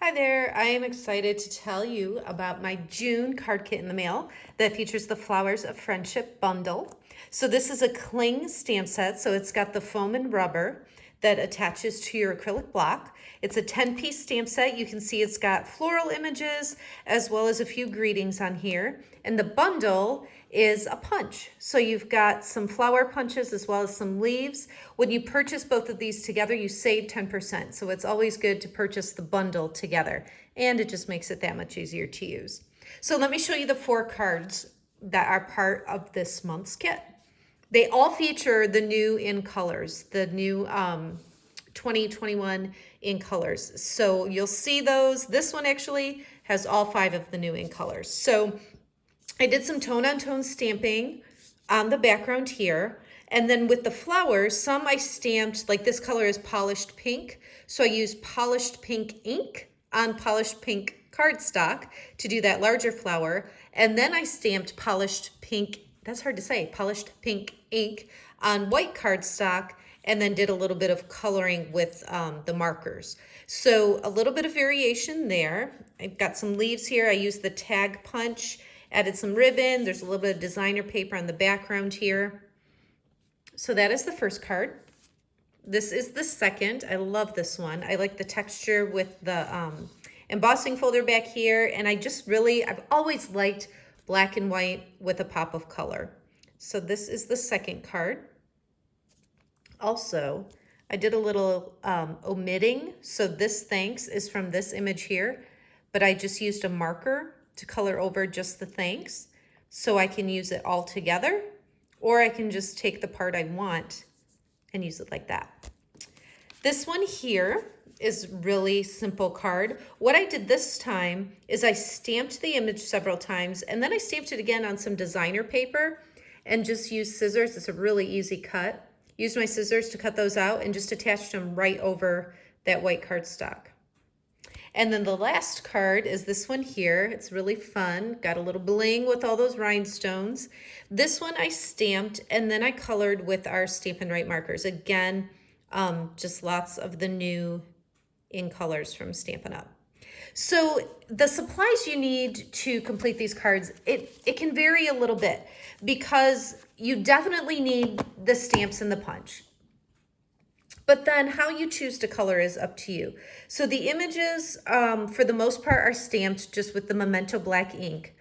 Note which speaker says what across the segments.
Speaker 1: Hi there, I am excited to tell you about my June card kit in the mail that features the Flowers of Friendship bundle. So this is a cling stamp set, so it's got the foam and rubber that attaches to your acrylic block. It's a 10-piece stamp set. You can see it's got floral images as well as a few greetings on here. And the bundle is a punch. So you've got some flower punches as well as some leaves. When you purchase both of these together, you save 10%. So it's always good to purchase the bundle together, and it just makes it that much easier to use. So let me show you the 4 cards that are part of this month's kit. They all feature the new in colors, the new 2021 in colors. So you'll see those. This one actually has all 5 of the new in colors. So I did some tone-on-tone stamping on the background here. And then with the flowers, some I stamped, like this color is polished pink. So I used polished pink ink on polished pink cardstock to do that larger flower. And then I stamped polished pink, that's hard to say, polished pink ink on white cardstock, and then did a little bit of coloring with the markers. So a little bit of variation there. I've got some leaves here. I used the tag punch, added some ribbon. There's a little bit of designer paper on the background here. So that is the first card. This is the second. I love this one. I like the texture with the embossing folder back here. And I've always liked black and white with a pop of color. So this is the second card. Also, I did a little omitting. So this thanks is from this image here, but I just used a marker to color over just the thanks. So I can use it all together, or I can just take the part I want and use it like that. This one here is really simple card. What I did this time is I stamped the image several times, and then I stamped it again on some designer paper and just used scissors. It's a really easy cut. Used my scissors to cut those out and just attached them right over that white cardstock. And then the last card is this one here. It's really fun. Got a little bling with all those rhinestones. This one I stamped and then I colored with our Stampin' Right markers. Again, just lots of the new in colors from Stampin' Up. So the supplies you need to complete these cards, it can vary a little bit because you definitely need the stamps and the punch. But then how you choose to color is up to you. So the images, for the most part, are stamped just with the Memento black ink.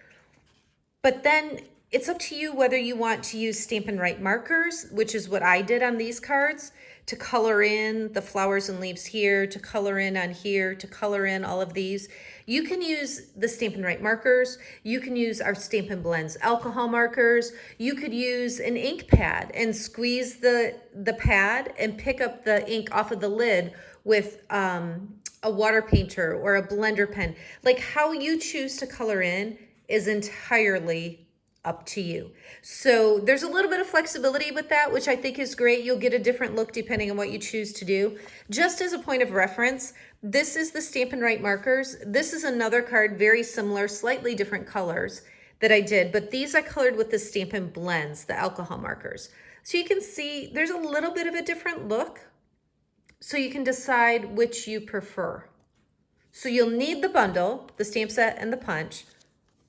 Speaker 1: But then it's up to you whether you want to use Stampin' Right markers, which is what I did on these cards, to color in the flowers and leaves here, to color in on here, to color in all of these. You can use the Stampin' Right markers. You can use our Stampin' Blends alcohol markers. You could use an ink pad and squeeze the pad and pick up the ink off of the lid with a water painter or a blender pen. Like how you choose to color in is entirely up to you. So there's a little bit of flexibility with that, which I think is great. You'll get a different look depending on what you choose to do. Just as a point of reference, this is the Stampin' Right markers. This is another card, very similar, slightly different colors that I did, but these I colored with the Stampin' Blends, the alcohol markers. So you can see there's a little bit of a different look, so you can decide which you prefer. So you'll need the bundle, the stamp set and the punch.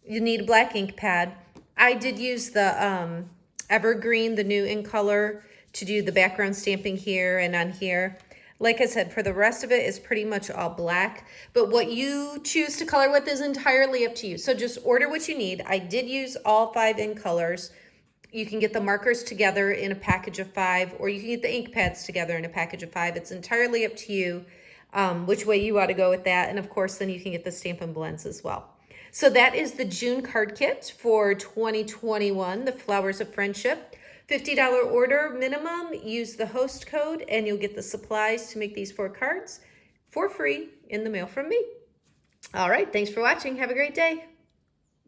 Speaker 1: You need a black ink pad. I did use the Evergreen, the new in color, to do the background stamping here and on here. Like I said, for the rest of it, it's pretty much all black. But what you choose to color with is entirely up to you. So just order what you need. I did use all 5 in colors. You can get the markers together in a package of 5, or you can get the ink pads together in a package of 5. It's entirely up to you which way you ought to go with that. And of course, then you can get the Stampin' Blends as well. So that is the June card kit for 2021, the Flowers of Friendship. $50 order minimum. Use the host code and you'll get the supplies to make these 4 cards for free in the mail from me. All right, thanks for watching. Have a great day.